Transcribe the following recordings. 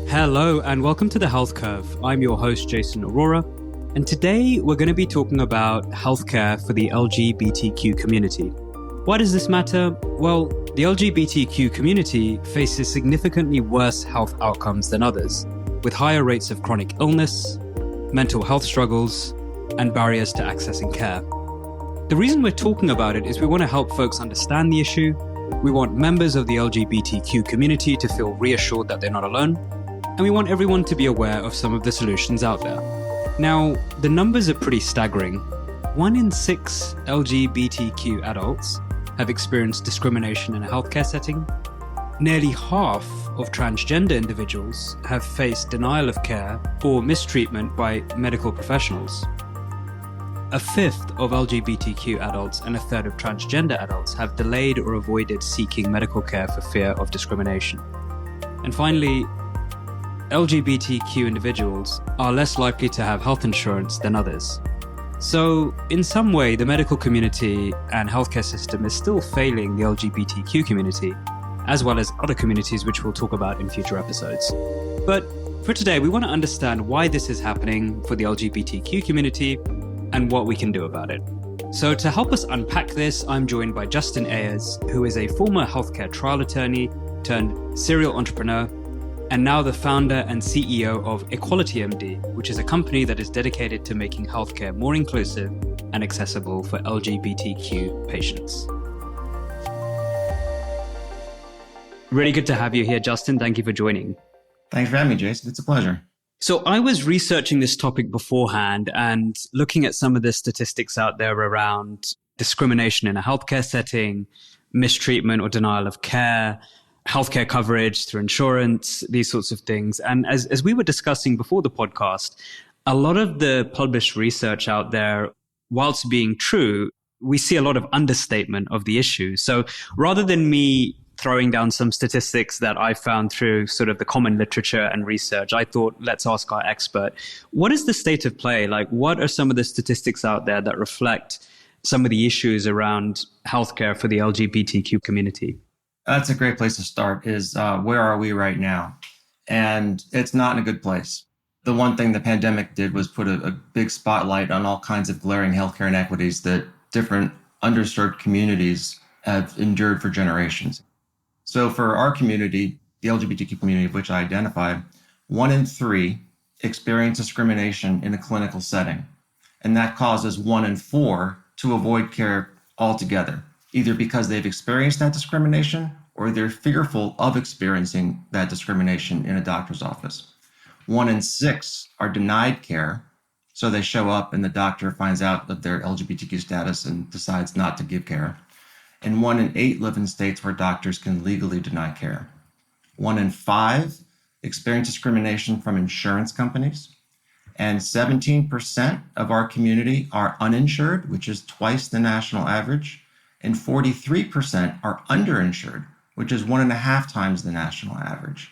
Hello and welcome to The Health Curve. I'm your host, Jason Aurora, and today we're going to be talking about healthcare for the LGBTQ community. Why does this matter? Well, the LGBTQ community faces significantly worse health outcomes than others, with higher rates of chronic illness, mental health struggles, and barriers to accessing care. The reason we're talking about it is we want to help folks understand the issue. We want members of the LGBTQ community to feel reassured that they're not alone. And we want everyone to be aware of some of the solutions out there. Now, the numbers are pretty staggering. 1 in 6 LGBTQ adults have experienced discrimination in a healthcare setting. Nearly half of transgender individuals have faced denial of care or mistreatment by medical professionals. A fifth of LGBTQ adults and a third of transgender adults have delayed or avoided seeking medical care for fear of discrimination. And finally, LGBTQ individuals are less likely to have health insurance than others. So, in some way, the medical community and healthcare system is still failing the LGBTQ community, as well as other communities which we'll talk about in future episodes. But for today, we want to understand why this is happening for the LGBTQ community and what we can do about it. So to help us unpack this, I'm joined by Justin Ayars, who is a former healthcare trial attorney turned serial entrepreneur, and now the founder and CEO of EqualityMD, which is a company that is dedicated to making healthcare more inclusive and accessible for LGBTQ patients. Really good to have you here, Justin. Thank you for joining. Thanks for having me, Jason. It's a pleasure. So I was researching this topic beforehand and looking at some of the statistics out there around discrimination in a healthcare setting, mistreatment or denial of care, healthcare coverage through insurance, these sorts of things. And as we were discussing before the podcast, a lot of the published research out there, whilst being true, we see a lot of understatement of the issue. So rather than me throwing down some statistics that I found through sort of the common literature and research, I thought, let's ask our expert, what is the state of play? Like, what are some of the statistics out there that reflect some of the issues around healthcare for the LGBTQ community? That's a great place to start is where are we right now? And it's not in a good place. The one thing the pandemic did was put a big spotlight on all kinds of glaring healthcare inequities that different underserved communities have endured for generations. So for our community, the LGBTQ community of which I identify, 1 in 3 experience discrimination in a clinical setting. And that causes 1 in 4 to avoid care altogether, either because they've experienced that discrimination or they're fearful of experiencing that discrimination in a doctor's office. 1 in 6 are denied care, so they show up and the doctor finds out of their LGBTQ status and decides not to give care. And 1 in 8 live in states where doctors can legally deny care. 1 in 5 experience discrimination from insurance companies. And 17% of our community are uninsured, which is twice the national average. And 43% are underinsured, which is 1.5 times the national average.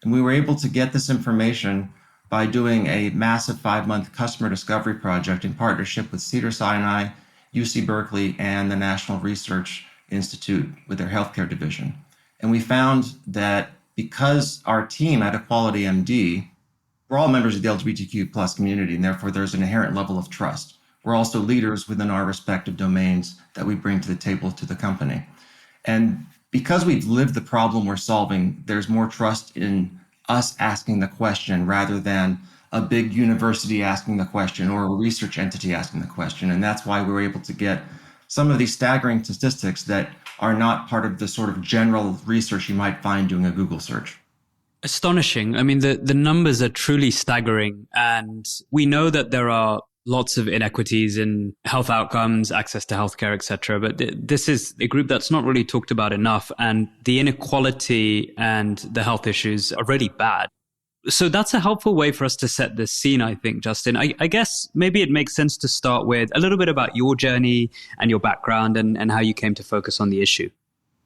And we were able to get this information by doing a massive 5-month customer discovery project in partnership with Cedars-Sinai, UC Berkeley, and the National Research Institute with their healthcare division. And we found that because our team at EqualityMD, we're all members of the LGBTQ plus community, and therefore there's an inherent level of trust. We're also leaders within our respective domains that we bring to the table to the company. And because we've lived the problem we're solving, there's more trust in us asking the question rather than a big university asking the question or a research entity asking the question. And that's why we were able to get some of these staggering statistics that are not part of the sort of general research you might find doing a Google search. Astonishing. I mean, the numbers are truly staggering. And we know that there are lots of inequities in health outcomes, access to healthcare, et cetera. But this is a group that's not really talked about enough. And the inequality and the health issues are really bad. So that's a helpful way for us to set the scene, I think, Justin. I guess maybe it makes sense to start with a little bit about your journey and your background and how you came to focus on the issue.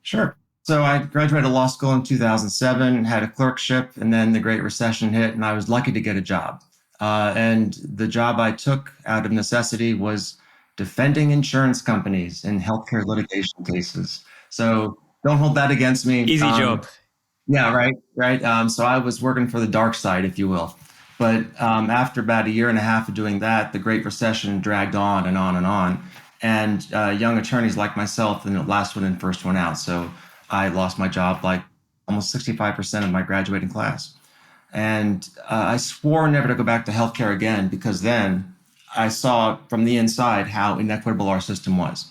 Sure. So I graduated law school in 2007, had a clerkship, and then the Great Recession hit, and I was lucky to get a job. And the job I took out of necessity was defending insurance companies in healthcare litigation cases. So don't hold that against me. Easy job. Yeah, right, right. So I was working for the dark side, if you will. But after about a year and a half of doing that, the Great Recession dragged on and on and on. And young attorneys like myself, and the last one in, first one out. So I lost my job like almost 65% of my graduating class. And I swore never to go back to healthcare again because then I saw from the inside how inequitable our system was.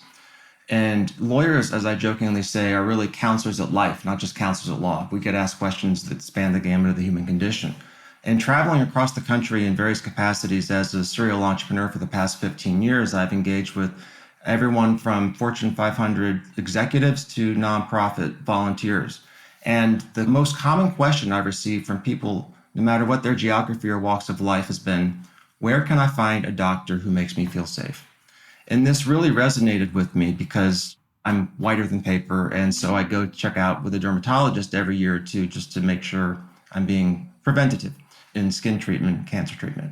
And lawyers, as I jokingly say, are really counselors at life, not just counselors at law. We get asked questions that span the gamut of the human condition. And traveling across the country in various capacities as a serial entrepreneur for the past 15 years, I've engaged with everyone from Fortune 500 executives to nonprofit volunteers. And the most common question I've received from people, no matter what their geography or walks of life, has been, where can I find a doctor who makes me feel safe? And this really resonated with me because I'm whiter than paper. And so I go check out with a dermatologist every year or two just to make sure I'm being preventative in skin treatment, cancer treatment.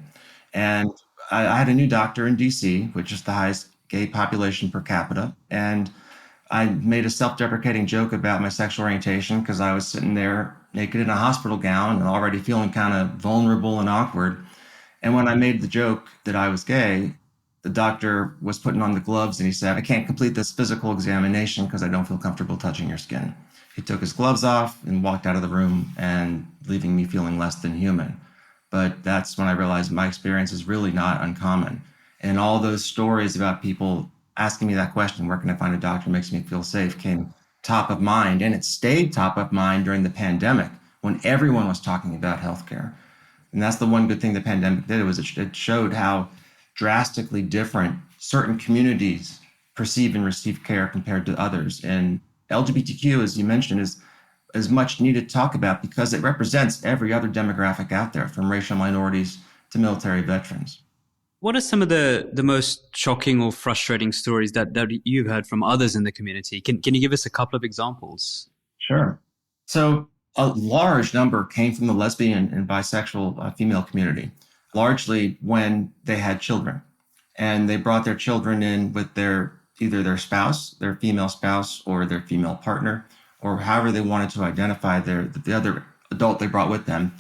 And I had a new doctor in DC, which is the highest gay population per capita. And I made a self-deprecating joke about my sexual orientation because I was sitting there naked in a hospital gown and already feeling kind of vulnerable and awkward. And when I made the joke that I was gay, the doctor was putting on the gloves and he said, I can't complete this physical examination because I don't feel comfortable touching your skin. He took his gloves off and walked out of the room and leaving me feeling less than human. But that's when I realized my experience is really not uncommon. And all those stories about people asking me that question, where can I find a doctor who makes me feel safe, came top of mind. And it stayed top of mind during the pandemic when everyone was talking about healthcare. And that's the one good thing the pandemic did, was it showed how drastically different certain communities perceive and receive care compared to others. And LGBTQ, as you mentioned, is much needed to talk about because it represents every other demographic out there, from racial minorities to military veterans. What are some of the most shocking or frustrating stories that you've heard from others in the community? Can you give us a couple of examples? Sure. So a large number came from the lesbian and bisexual female community, largely when they had children. And they brought their children in with either their spouse, their female spouse, or their female partner, or however they wanted to identify the other adult they brought with them.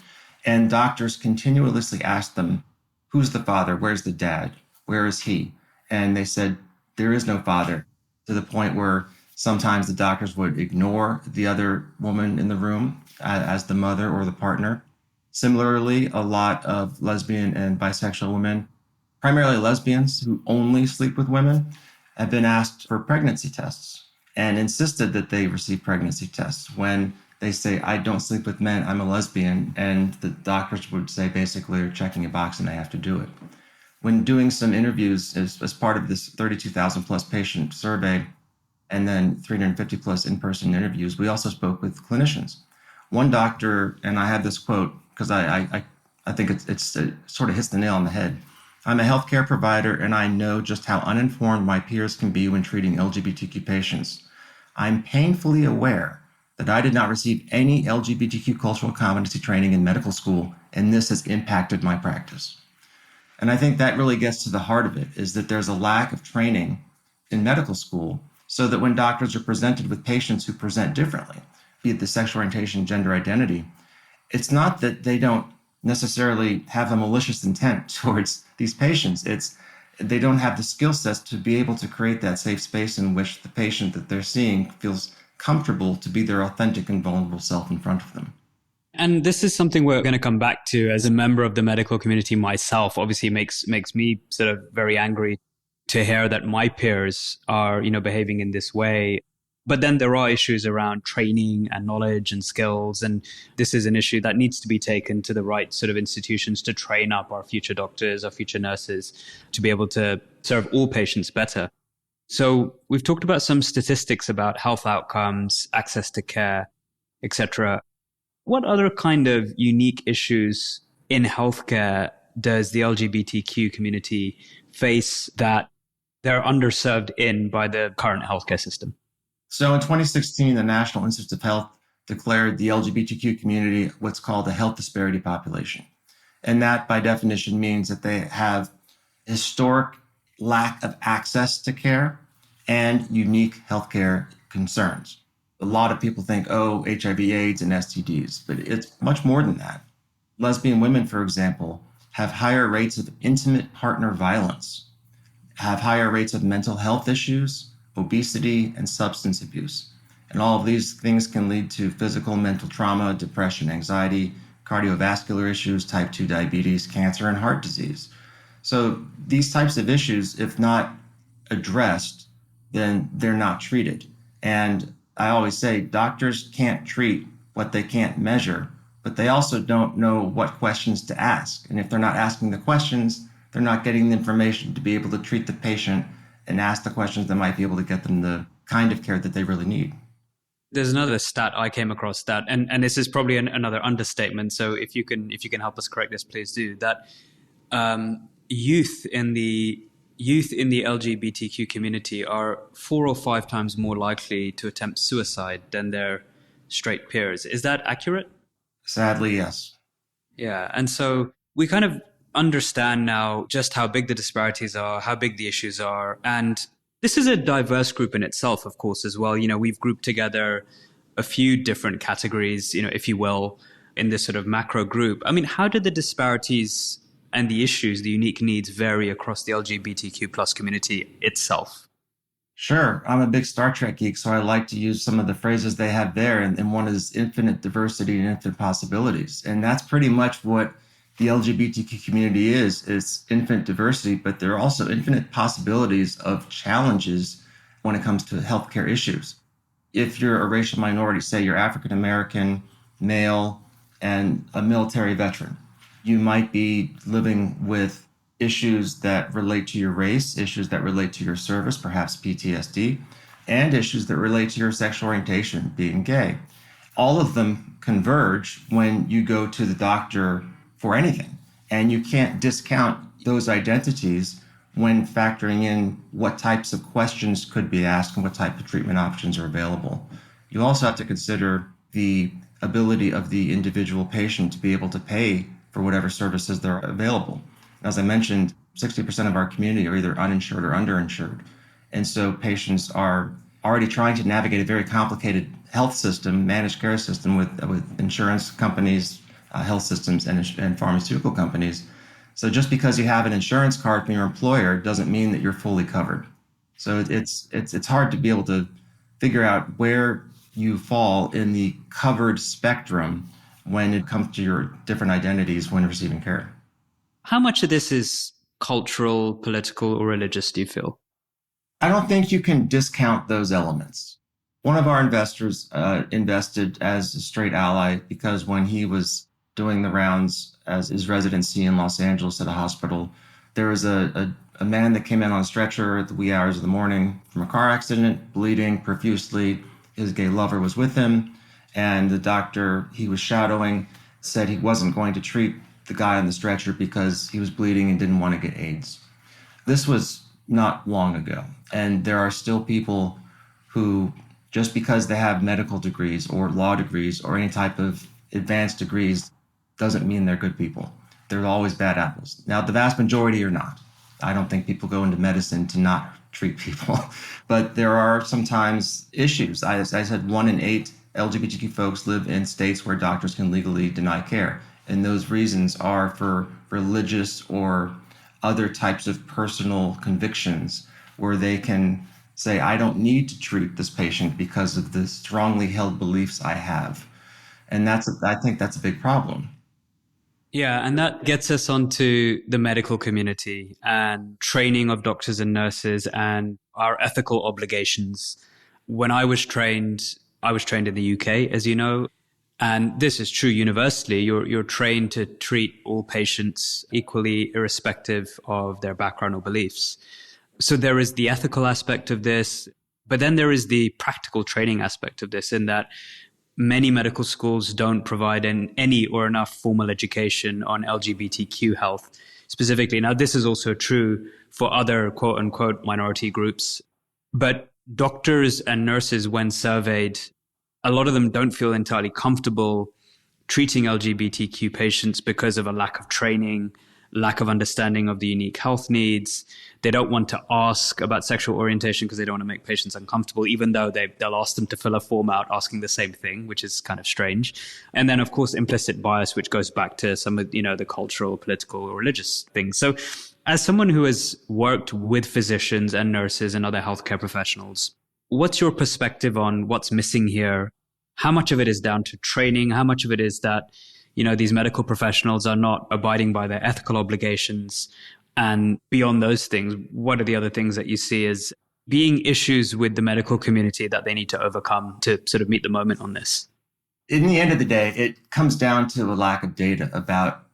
And doctors continuously asked them, who's the father? Where's the dad? Where is he? And they said, there is no father, to the point where sometimes the doctors would ignore the other woman in the room as the mother or the partner. Similarly, a lot of lesbian and bisexual women, primarily lesbians who only sleep with women, have been asked for pregnancy tests and insisted that they receive pregnancy tests when they say, I don't sleep with men, I'm a lesbian. And the doctors would say, basically, they're checking a box and they have to do it. When doing some interviews as part of this 32,000 plus patient survey, and then 350 plus in-person interviews, we also spoke with clinicians. One doctor, and I had this quote because I think it sort of hits the nail on the head. I'm a healthcare provider and I know just how uninformed my peers can be when treating LGBTQ patients. I'm painfully aware that I did not receive any LGBTQ cultural competency training in medical school, and this has impacted my practice. And I think that really gets to the heart of it, is that there's a lack of training in medical school so that when doctors are presented with patients who present differently, be it the sexual orientation, gender identity, it's not that they don't necessarily have a malicious intent towards these patients. It's they don't have the skill sets to be able to create that safe space in which the patient that they're seeing feels comfortable to be their authentic and vulnerable self in front of them. And this is something we're going to come back to. As a member of the medical community myself, obviously makes me sort of very angry to hear that my peers are, behaving in this way. But then there are issues around training and knowledge and skills. And this is an issue that needs to be taken to the right sort of institutions to train up our future doctors, our future nurses, to be able to serve all patients better. So we've talked about some statistics about health outcomes, access to care, etc. What other kind of unique issues in healthcare does the LGBTQ community face that they're underserved in by the current healthcare system? So in 2016, the National Institutes of Health declared the LGBTQ community what's called a health disparity population. And that, by definition, means that they have historic lack of access to care and unique healthcare concerns. A lot of people think, oh, HIV, AIDS, and STDs, but it's much more than that. Lesbian women, for example, have higher rates of intimate partner violence, have higher rates of mental health issues, obesity, and substance abuse. And all of these things can lead to physical and mental trauma, depression, anxiety, cardiovascular issues, type 2 diabetes, cancer, and heart disease. So these types of issues, if not addressed, then they're not treated. And I always say doctors can't treat what they can't measure, but they also don't know what questions to ask. And if they're not asking the questions, they're not getting the information to be able to treat the patient and ask the questions that might be able to get them the kind of care that they really need. There's another stat I came across that, and this is probably another understatement. So if you can help us correct this, please do. That youth in the LGBTQ community are 4 or 5 times more likely to attempt suicide than their straight peers. Is that accurate? Sadly, yes. Yeah, and so we kind of understand now just how big the disparities are, how big the issues are, and this is a diverse group in itself, of course, as well. We've grouped together a few different categories, if you will, in this sort of macro group. I mean, how did the disparities and the issues, the unique needs vary across the LGBTQ plus community itself? Sure. I'm a big Star Trek geek, so I like to use some of the phrases they have there. And one is infinite diversity and infinite possibilities. And that's pretty much what the LGBTQ community is. It's infinite diversity, but there are also infinite possibilities of challenges when it comes to healthcare issues. If you're a racial minority, say you're African American, male, and a military veteran, you might be living with issues that relate to your race, issues that relate to your service, perhaps PTSD, and issues that relate to your sexual orientation, being gay. All of them converge when you go to the doctor for anything. And you can't discount those identities when factoring in what types of questions could be asked and what type of treatment options are available. You also have to consider the ability of the individual patient to be able to pay for whatever services that are available. As I mentioned, 60% of our community are either uninsured or underinsured. And so patients are already trying to navigate a very complicated health system, managed care system with insurance companies, health systems, and pharmaceutical companies. So just because you have an insurance card from your employer doesn't mean that you're fully covered. So it's hard to be able to figure out where you fall in the covered spectrum when it comes to your different identities when receiving care. How much of this is cultural, political, or religious, do you feel? I don't think you can discount those elements. One of our investors invested as a straight ally because when he was doing the rounds as his residency in Los Angeles at a hospital, there was a man that came in on a stretcher at the wee hours of the morning from a car accident, bleeding profusely. His gay lover was with him, and the doctor he was shadowing said he wasn't going to treat the guy on the stretcher because he was bleeding and didn't want to get AIDS. This was not long ago, and there are still people who, just because they have medical degrees or law degrees or any type of advanced degrees, doesn't mean they're good people. There are always bad apples. Now, the vast majority are not. I don't think people go into medicine to not treat people, but there are sometimes issues. I said 1 in 8 LGBTQ folks live in states where doctors can legally deny care. And those reasons are for religious or other types of personal convictions where they can say, I don't need to treat this patient because of the strongly held beliefs I have. And I think that's a big problem. Yeah, and that gets us onto the medical community and training of doctors and nurses and our ethical obligations. When I was trained in the UK, as you know, and this is true universally. You're trained to treat all patients equally, irrespective of their background or beliefs. So there is the ethical aspect of this, but then there is the practical training aspect of this, in that many medical schools don't provide any or enough formal education on LGBTQ health specifically. Now, this is also true for other quote unquote minority groups, but doctors and nurses, when surveyed, a lot of them don't feel entirely comfortable treating LGBTQ patients because of a lack of training, lack of understanding of the unique health needs. They don't want to ask about sexual orientation because they don't want to make patients uncomfortable, even though they'll ask them to fill a form out asking the same thing, which is kind of strange. And then, of course, implicit bias, which goes back to some of, the cultural, political, or religious things. So as someone who has worked with physicians and nurses and other healthcare professionals, what's your perspective on what's missing here? How much of it is down to training? How much of it is that, these medical professionals are not abiding by their ethical obligations? And beyond those things, what are the other things that you see as being issues with the medical community that they need to overcome to sort of meet the moment on this? In the end of the day, it comes down to a lack of data about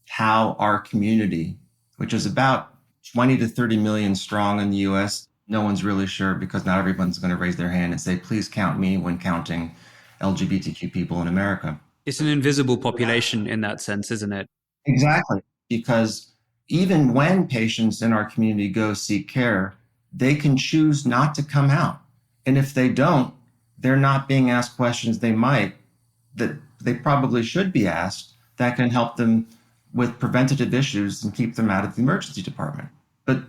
how our community, which is about 20 to 30 million strong in the US, no one's really sure because not everyone's going to raise their hand and say, please count me when counting LGBTQ people in America. It's an invisible population in that sense, isn't it? Exactly. Because even when patients in our community go seek care, they can choose not to come out. And if they don't, they're not being asked questions that they probably should be asked that can help them with preventative issues and keep them out of the emergency department. But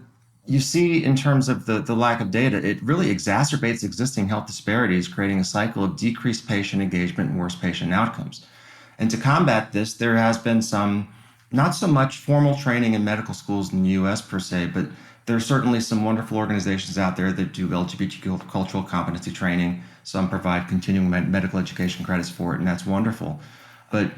you see, in terms of the lack of data, it really exacerbates existing health disparities, creating a cycle of decreased patient engagement and worse patient outcomes. And to combat this, there has been some, not so much formal training in medical schools in the US per se, but there are certainly some wonderful organizations out there that do LGBTQ cultural competency training. Some provide continuing medical education credits for it, and that's wonderful. But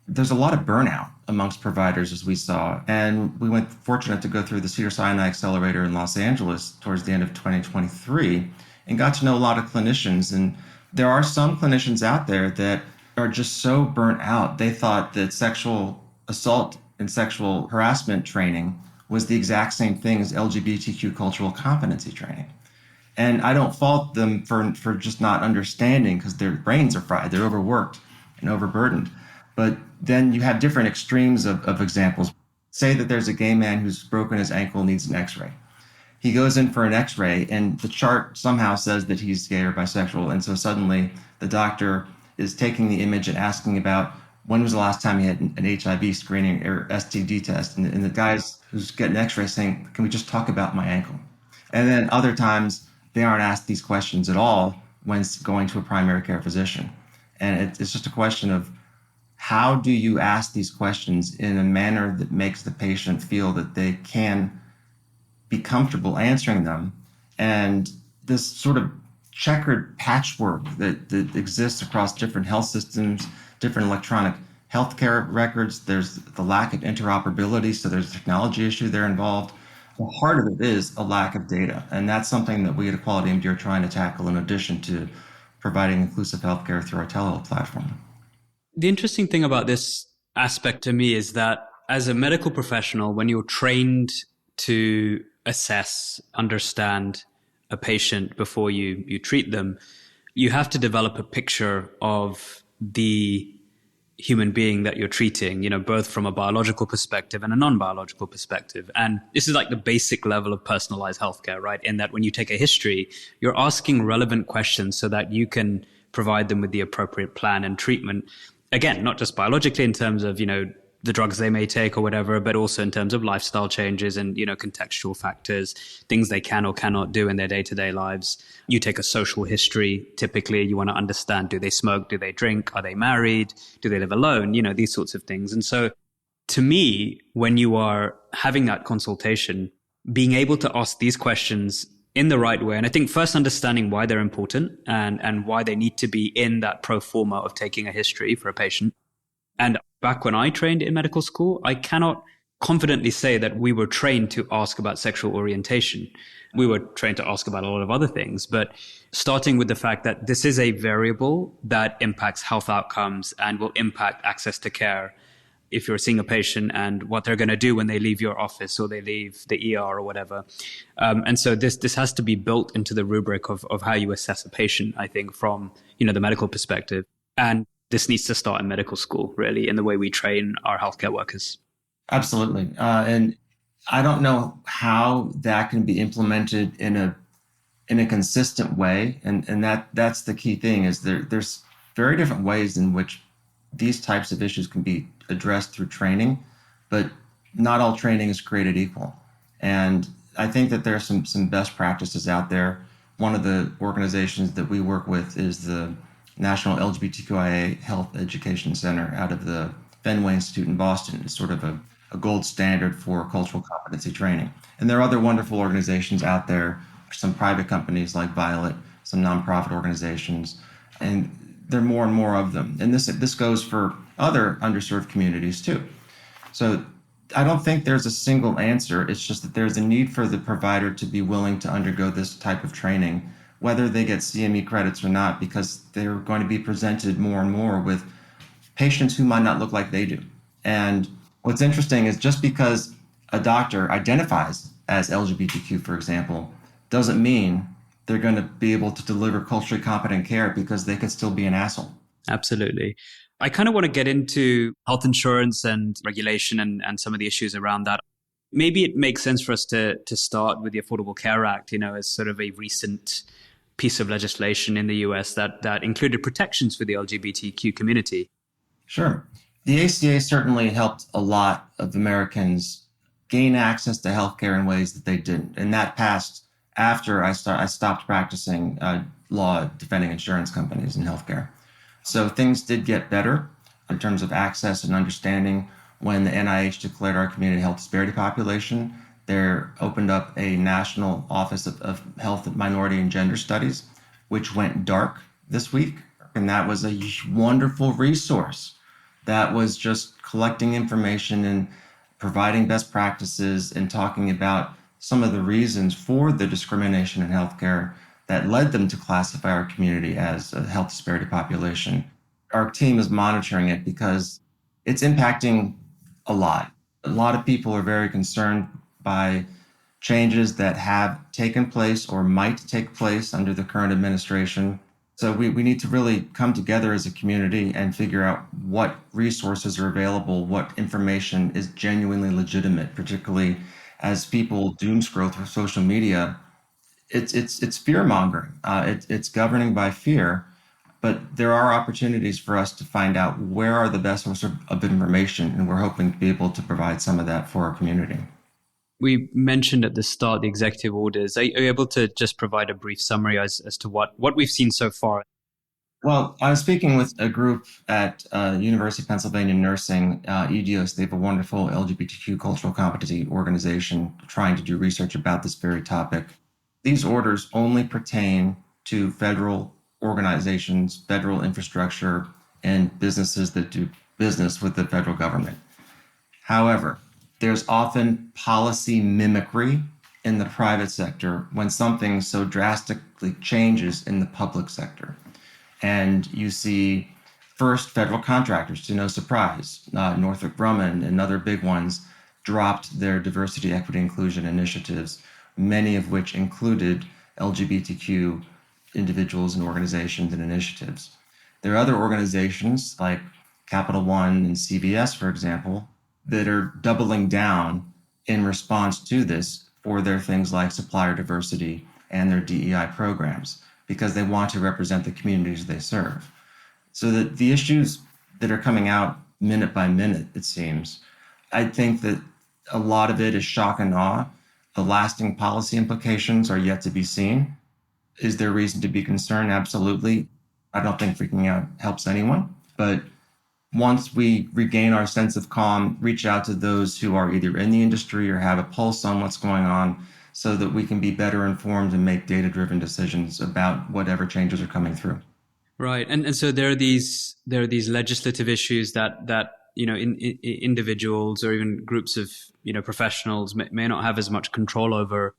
there's a lot of burnout amongst providers, as we saw. And we were fortunate to go through the Cedars-Sinai Accelerator in Los Angeles towards the end of 2023 and got to know a lot of clinicians. And there are some clinicians out there that are just so burnt out. They thought that sexual assault and sexual harassment training was the exact same thing as LGBTQ cultural competency training. And I don't fault them for just not understanding because their brains are fried. They're overworked and overburdened. But then you have different extremes of examples. Say that there's a gay man who's broken his ankle, needs an x-ray. He goes in for an x-ray and the chart somehow says that he's gay or bisexual. And so suddenly the doctor is taking the image and asking about when was the last time he had an HIV screening or STD test. And the guys who's getting an x-ray saying, can we just talk about my ankle? And then other times they aren't asked these questions at all when going to a primary care physician. And it's just a question of, how do you ask these questions in a manner that makes the patient feel that they can be comfortable answering them? And this sort of checkered patchwork that exists across different health systems, different electronic healthcare records, there's the lack of interoperability, so there's a technology issue there involved. The heart of it is a lack of data. And that's something that we at EqualityMD are trying to tackle in addition to providing inclusive healthcare through our telehealth platform. The interesting thing about this aspect to me is that as a medical professional, when you're trained to assess, understand a patient before you treat them, you have to develop a picture of the human being that you're treating, both from a biological perspective and a non-biological perspective. And this is like the basic level of personalized healthcare, right? In that when you take a history, you're asking relevant questions so that you can provide them with the appropriate plan and treatment. Again, not just biologically in terms of, the drugs they may take or whatever, but also in terms of lifestyle changes and, contextual factors, things they can or cannot do in their day-to-day lives. You take a social history. Typically, you want to understand, do they smoke? Do they drink? Are they married? Do they live alone? These sorts of things. And so to me, when you are having that consultation, being able to ask these questions in the right way. And I think first understanding why they're important and why they need to be in that pro forma of taking a history for a patient. And back when I trained in medical school, I cannot confidently say that we were trained to ask about sexual orientation. We were trained to ask about a lot of other things, but starting with the fact that this is a variable that impacts health outcomes and will impact access to care. If you're seeing a patient and what they're going to do when they leave your office or they leave the ER or whatever. And so this has to be built into the rubric of how you assess a patient, I think, from, the medical perspective. And this needs to start in medical school, really, in the way we train our healthcare workers. Absolutely. And I don't know how that can be implemented in a consistent way. And that's the key thing is there's very different ways in which these types of issues can be addressed through training, but not all training is created equal. And I think that there are some best practices out there. One of the organizations that we work with is the National LGBTQIA Health Education Center out of the Fenway Institute in Boston. It's sort of a gold standard for cultural competency training. And there are other wonderful organizations out there, some private companies like Violet, some nonprofit organizations, and there are more and more of them. And this goes for other underserved communities too. So I don't think there's a single answer. It's just that there's a need for the provider to be willing to undergo this type of training, whether they get CME credits or not, because they're going to be presented more and more with patients who might not look like they do. And what's interesting is just because a doctor identifies as LGBTQ, for example, doesn't mean they're going to be able to deliver culturally competent care, because they could still be an asshole. Absolutely. I kind of want to get into health insurance and regulation and some of the issues around that. Maybe it makes sense for us to start with the Affordable Care Act, as sort of a recent piece of legislation in the US that included protections for the LGBTQ community. Sure. The ACA certainly helped a lot of Americans gain access to healthcare in ways that they didn't. And that passed after I stopped practicing law defending insurance companies in healthcare. So things did get better in terms of access and understanding when the NIH declared our community health disparity population. They opened up a national office of health, minority, and gender studies, which went dark this week. And that was a wonderful resource that was just collecting information and providing best practices and talking about some of the reasons for the discrimination in healthcare that led them to classify our community as a health disparity population. Our team is monitoring it because it's impacting a lot. A lot of people are very concerned by changes that have taken place or might take place under the current administration. So we need to really come together as a community and figure out what resources are available, what information is genuinely legitimate, particularly as people doom scroll through social media. It's fear mongering. It's governing by fear, but there are opportunities for us to find out where are the best sources of information, and we're hoping to be able to provide some of that for our community. We mentioned at the start the executive orders. Are you able to just provide a brief summary as to what we've seen so far? Well, I was speaking with a group at University of Pennsylvania Nursing, EDIOS. They have a wonderful LGBTQ cultural competency organization trying to do research about this very topic. These orders only pertain to federal organizations, federal infrastructure, and businesses that do business with the federal government. However, there's often policy mimicry in the private sector when something so drastically changes in the public sector. And you see first federal contractors, to no surprise, Northrop Grumman and other big ones dropped their diversity, equity, inclusion initiatives, many of which included LGBTQ individuals and organizations and initiatives. There are other organizations like Capital One and CVS, for example, that are doubling down in response to this for their things like supplier diversity and their DEI programs, because they want to represent the communities they serve. So that the issues that are coming out minute by minute, it seems, I think that a lot of it is shock and awe. The lasting policy implications are yet to be seen. Is there reason to be concerned? Absolutely. I don't think freaking out helps anyone. But once we regain our sense of calm, reach out to those who are either in the industry or have a pulse on what's going on so that we can be better informed and make data-driven decisions about whatever changes are coming through. Right. And so there are these legislative issues that individuals or even groups of professionals may not have as much control over.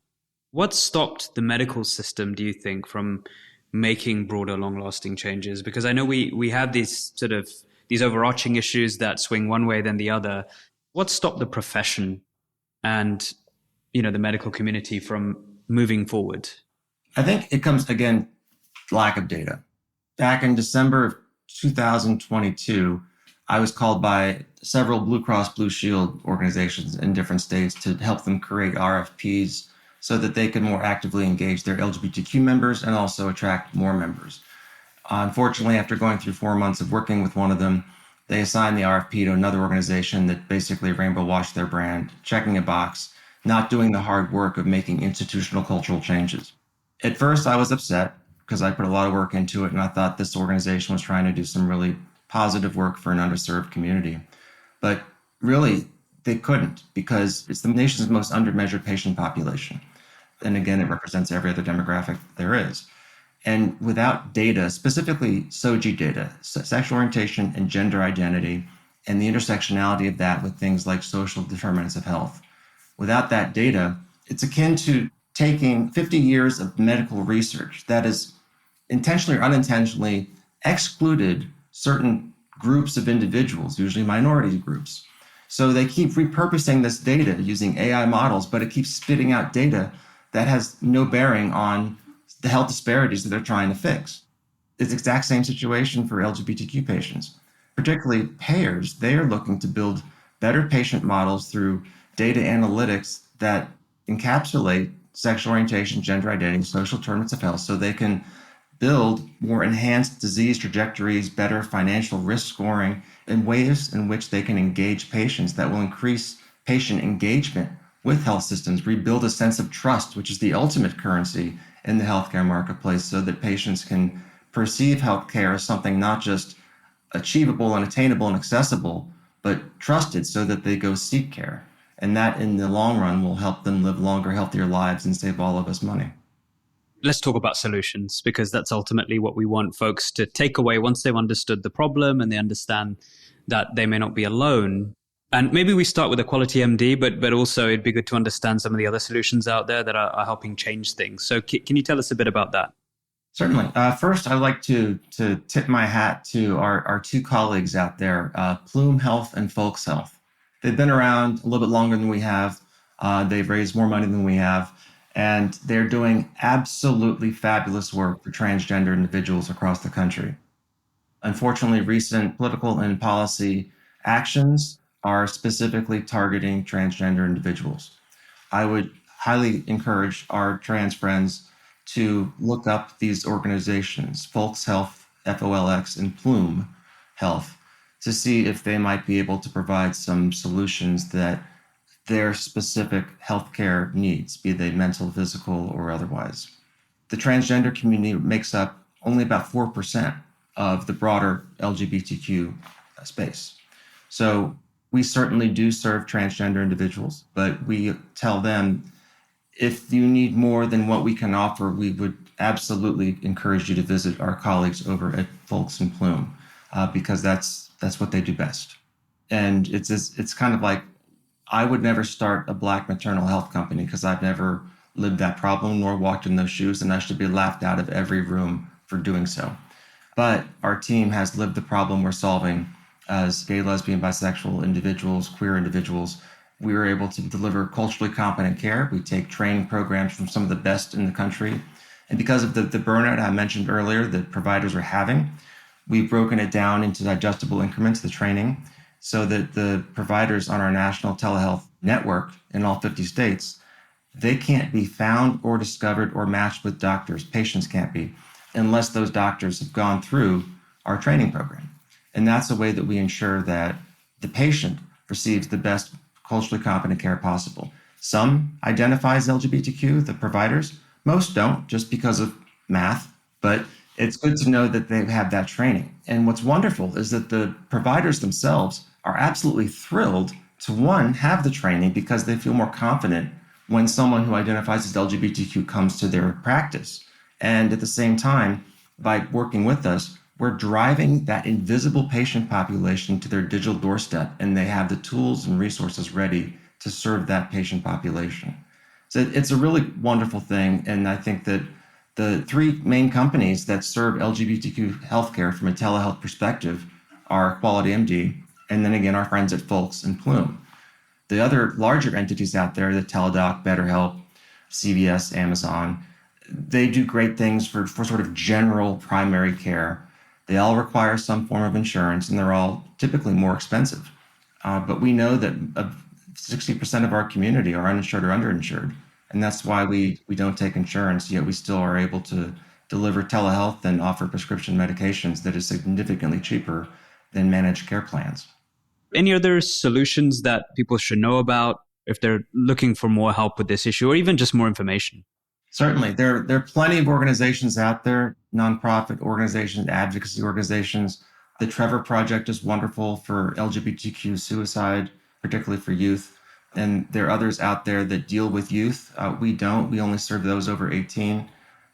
What stopped the medical system, do you think, from making broader, long-lasting changes? Because I know we have these overarching issues that swing one way then the other. What stopped the profession and the medical community from moving forward? I think it comes, again, lack of data. Back in December of 2022, I was called by several Blue Cross Blue Shield organizations in different states to help them create RFPs so that they could more actively engage their LGBTQ members and also attract more members. Unfortunately, after going through 4 months of working with one of them, They assign the RFP to another organization that basically rainbow washed their brand, checking a box, not doing the hard work of making institutional cultural changes. At first, I was upset because I put a lot of work into it, and I thought this organization was trying to do some really positive work for an underserved community. But really, they couldn't, because it's the nation's most undermeasured patient population. And again, it represents every other demographic there is. And without data, specifically SOGI data, sexual orientation and gender identity, and the intersectionality of that with things like social determinants of health, without that data, it's akin to taking 50 years of medical research that has intentionally or unintentionally excluded certain groups of individuals, usually minority groups. So they keep repurposing this data using AI models, but it keeps spitting out data that has no bearing on the health disparities that they're trying to fix. It's the exact same situation for LGBTQ patients, particularly payers. They are looking to build better patient models through data analytics that encapsulate sexual orientation, gender identity, social determinants of health, so they can build more enhanced disease trajectories, better financial risk scoring, and ways in which they can engage patients that will increase patient engagement with health systems, rebuild a sense of trust, which is the ultimate currency in the healthcare marketplace, so that patients can perceive healthcare as something not just achievable and attainable and accessible, but trusted, so that they go seek care. And that in the long run will help them live longer, healthier lives and save all of us money. Let's talk about solutions, because that's ultimately what we want folks to take away once they've understood the problem and they understand that they may not be alone. And maybe we start with EqualityMD, but also it'd be good to understand some of the other solutions out there that are helping change things. So can you tell us a bit about that? Certainly. First, I'd like to tip my hat to our two colleagues out there, Plume Health and Folks Health. They've been around a little bit longer than we have. They've raised more money than we have. And they're doing absolutely fabulous work for transgender individuals across the country. Unfortunately, recent political and policy actions are specifically targeting transgender individuals. I would highly encourage our trans friends to look up these organizations, Folks Health, FOLX, and Plume Health, to see if they might be able to provide some solutions that their specific healthcare needs, be they mental, physical, or otherwise. The transgender community makes up only about 4% of the broader LGBTQ space. So we certainly do serve transgender individuals, but we tell them, if you need more than what we can offer, we would absolutely encourage you to visit our colleagues over at Folks and Plume, because that's what they do best. And it's kind of like, I would never start a Black maternal health company because I've never lived that problem nor walked in those shoes, and I should be laughed out of every room for doing so. But our team has lived the problem we're solving as gay, lesbian, bisexual individuals, queer individuals. We were able to deliver culturally competent care. We take training programs from some of the best in the country. And because of the burnout I mentioned earlier that providers are having, we've broken it down into digestible increments, the training, so that the providers on our national telehealth network in all 50 states, they can't be found or discovered or matched with doctors. Patients can't be, unless those doctors have gone through our training program. And that's a way that we ensure that the patient receives the best culturally competent care possible. Some identify as LGBTQ, the providers. Most don't, just because of math, but it's good to know that they have that training. And what's wonderful is that the providers themselves are absolutely thrilled to, one, have the training because they feel more confident when someone who identifies as LGBTQ comes to their practice. And at the same time, by working with us, we're driving that invisible patient population to their digital doorstep, and they have the tools and resources ready to serve that patient population. So it's a really wonderful thing. And I think that the three main companies that serve LGBTQ healthcare from a telehealth perspective are EqualityMD, and then again, our friends at Folks and Plume. The other larger entities out there, the Teladoc, BetterHelp, CVS, Amazon, they do great things for sort of general primary care. They all require some form of insurance, and they're all typically more expensive. But we know that 60% of our community are uninsured or underinsured, and that's why we don't take insurance, yet we still are able to deliver telehealth and offer prescription medications that is significantly cheaper than managed care plans. Any other solutions that people should know about if they're looking for more help with this issue or even just more information? Certainly. There are plenty of organizations out there, nonprofit organizations, advocacy organizations. The Trevor Project is wonderful for LGBTQ suicide, particularly for youth. And there are others out there that deal with youth. We don't. We only serve those over 18,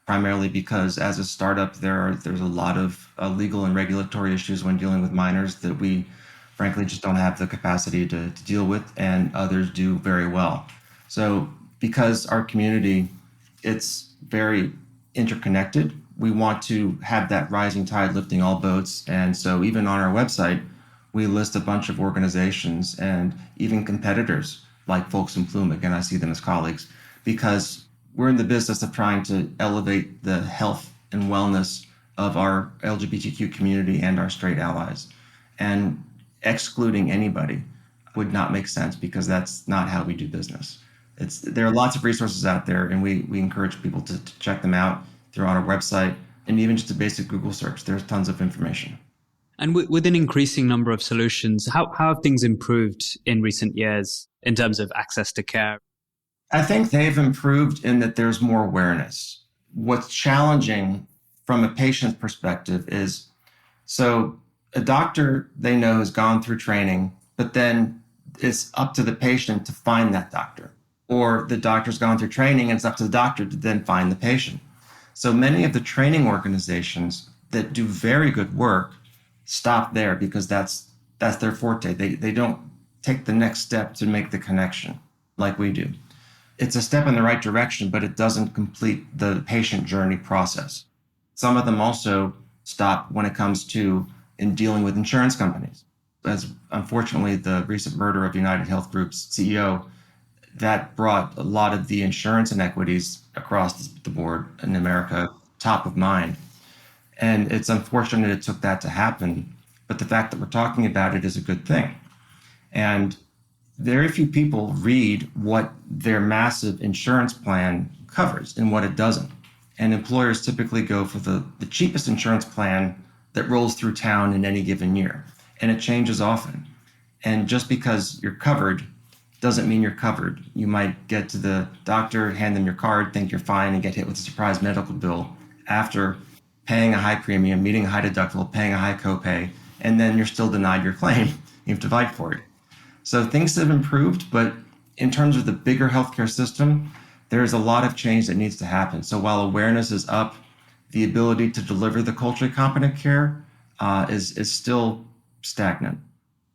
primarily because as a startup, there's a lot of legal and regulatory issues when dealing with minors that we frankly just don't have the capacity to deal with, and others do very well. So because our community, it's very interconnected. We want to have that rising tide lifting all boats. And so even on our website, we list a bunch of organizations and even competitors like Folks in Plume. Again, I see them as colleagues because we're in the business of trying to elevate the health and wellness of our LGBTQ community and our straight allies. And excluding anybody would not make sense because that's not how we do business. There are lots of resources out there, and we encourage people to check them out through our website and even just a basic Google search. There's tons of information. And with an increasing number of solutions, how have things improved in recent years in terms of access to care? I think they've improved in that there's more awareness. What's challenging from a patient perspective is, so a doctor they know has gone through training, but then it's up to the patient to find that doctor. Or the doctor's gone through training and it's up to the doctor to then find the patient. So many of the training organizations that do very good work stop there because that's their forte. They don't take the next step to make the connection like we do. It's a step in the right direction, but it doesn't complete the patient journey process. Some of them also stop when it comes to in dealing with insurance companies. As unfortunately, the recent murder of United Health Group's CEO, that brought a lot of the insurance inequities across the board in America top of mind. And it's unfortunate it took that to happen, but the fact that we're talking about it is a good thing. And very few people read what their massive insurance plan covers and what it doesn't. And employers typically go for the cheapest insurance plan that rolls through town in any given year. And it changes often. And just because you're covered doesn't mean you're covered. You might get to the doctor, hand them your card, think you're fine, and get hit with a surprise medical bill after paying a high premium, meeting a high deductible, paying a high copay, and then you're still denied your claim. You have to fight for it. So things have improved, but in terms of the bigger healthcare system, there's a lot of change that needs to happen. So while awareness is up, the ability to deliver the culturally competent care is still stagnant.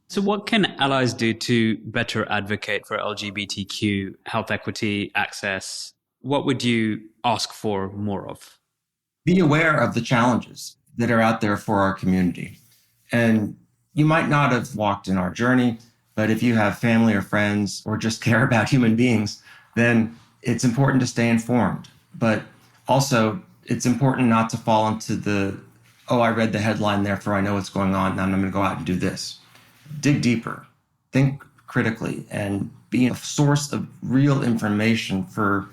So what can allies do to better advocate for LGBTQ health equity access? What would you ask for more of? Be aware of the challenges that are out there for our community. And you might not have walked in our journey, but if you have family or friends or just care about human beings, then it's important to stay informed. But also, it's important not to fall into I read the headline, therefore I know what's going on, now I'm going to go out and do this. Dig deeper, think critically, and be a source of real information for,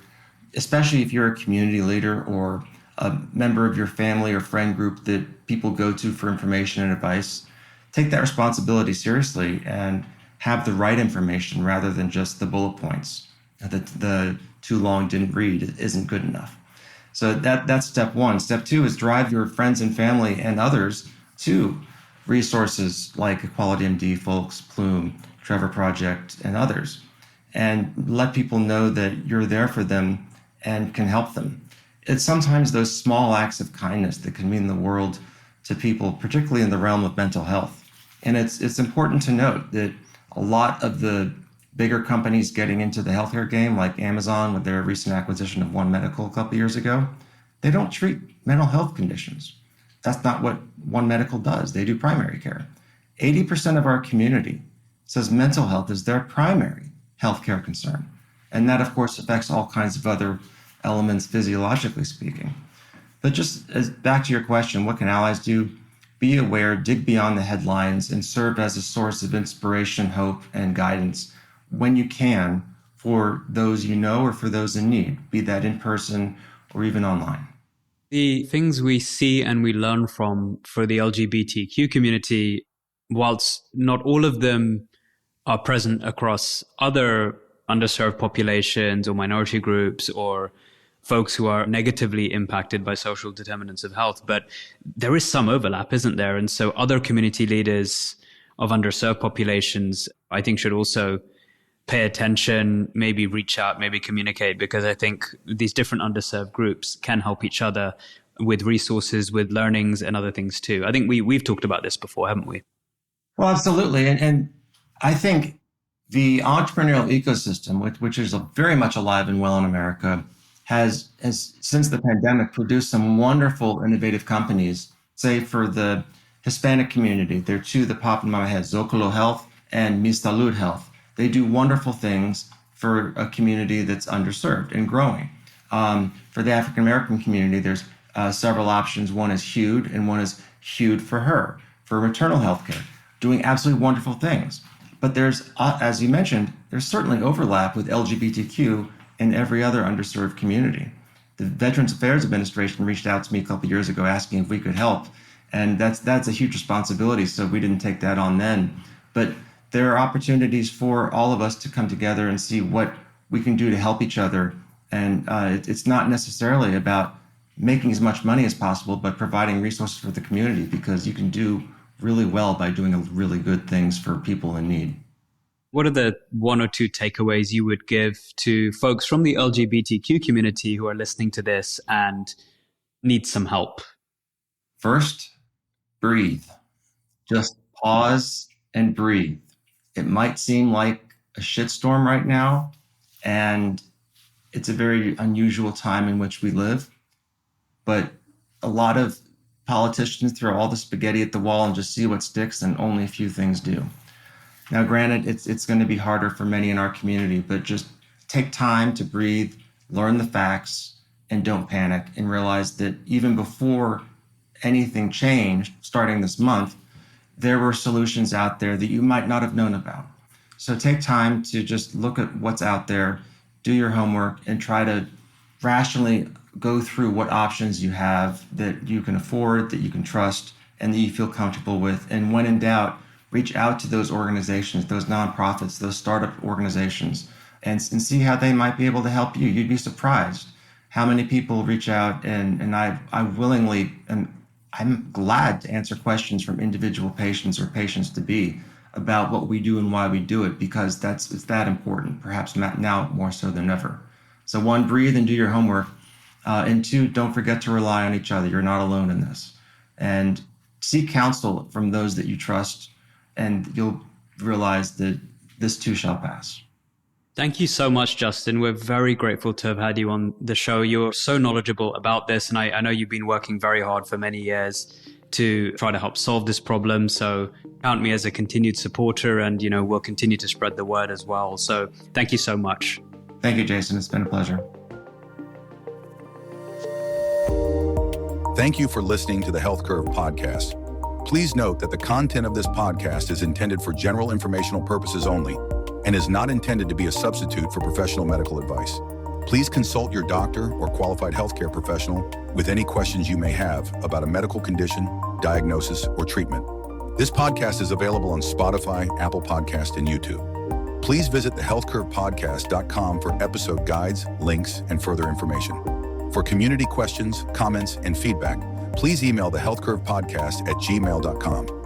especially if you're a community leader or a member of your family or friend group that people go to for information and advice. Take that responsibility seriously and have the right information rather than just the bullet points. The too long didn't read isn't good enough. So that's step one. Step two is drive your friends and family and others to resources like EqualityMD, Folks, Plume, Trevor Project, and others, and let people know that you're there for them and can help them. It's sometimes those small acts of kindness that can mean the world to people, particularly in the realm of mental health. And it's important to note that a lot of the bigger companies getting into the healthcare game, like Amazon with their recent acquisition of One Medical a couple years ago, they don't treat mental health conditions. That's not what One Medical does. They do primary care. 80% of our community says mental health is their primary healthcare concern. And that, of course, affects all kinds of other elements physiologically speaking. But just back to your question, what can allies do? Be aware, dig beyond the headlines, and serve as a source of inspiration, hope, and guidance when you can for those you know or for those in need, be that in person or even online. The things we see and we learn from for the LGBTQ community whilst not all of them are present across other underserved populations or minority groups or folks who are negatively impacted by social determinants of health, but there is some overlap, isn't there? And so other community leaders of underserved populations, I think, should also pay attention, maybe reach out, maybe communicate, because I think these different underserved groups can help each other with resources, with learnings and other things too. I think we've talked about this before, haven't we? Well, absolutely. And I think the entrepreneurial ecosystem, which is very much alive and well in America, has since the pandemic produced some wonderful, innovative companies. Say for the Hispanic community, there are two that pop in my head, Zocalo Health and Mi Salud Health. They do wonderful things for a community that's underserved and growing. For the African American community, there's several options. One is Hewed, and one is Hewed for Her, for maternal health care, doing absolutely wonderful things. But there's, as you mentioned, there's certainly overlap with LGBTQ and every other underserved community. The Veterans Affairs Administration reached out to me a couple of years ago asking if we could help, and that's a huge responsibility, so we didn't take that on then. But there are opportunities for all of us to come together and see what we can do to help each other. And it's not necessarily about making as much money as possible, but providing resources for the community, because you can do really well by doing really good things for people in need. What are the one or two takeaways you would give to folks from the LGBTQ community who are listening to this and need some help? First, breathe. Just pause and breathe. It might seem like a shitstorm right now, and it's a very unusual time in which we live, but a lot of politicians throw all the spaghetti at the wall and just see what sticks, and only a few things do. Now, granted, it's going to be harder for many in our community, but just take time to breathe, learn the facts, and don't panic, and realize that even before anything changed, starting this month, there were solutions out there that you might not have known about. So take time to just look at what's out there, do your homework, and try to rationally go through what options you have that you can afford, that you can trust, and that you feel comfortable with. And when in doubt, reach out to those organizations, those nonprofits, those startup organizations, and see how they might be able to help you. You'd be surprised how many people reach out, and I willingly, and I'm glad to answer questions from individual patients or patients-to-be about what we do and why we do it, because it's that important, perhaps now more so than ever. So one, breathe and do your homework. And two, don't forget to rely on each other. You're not alone in this. And seek counsel from those that you trust, and you'll realize that this too shall pass. Thank you so much, Justin. We're very grateful to have had you on the show. You're so knowledgeable about this, and I know you've been working very hard for many years to try to help solve this problem. So count me as a continued supporter, and we'll continue to spread the word as well. So thank you so much. Thank you, Jason. It's been a pleasure. Thank you for listening to the Health Curve podcast. Please note that the content of this podcast is intended for general informational purposes only and is not intended to be a substitute for professional medical advice. Please consult your doctor or qualified healthcare professional with any questions you may have about a medical condition, diagnosis, or treatment. This podcast is available on Spotify, Apple Podcast, and YouTube. Please visit thehealthcurvepodcast.com for episode guides, links, and further information. For community questions, comments, and feedback, please email thehealthcurvepodcast@gmail.com.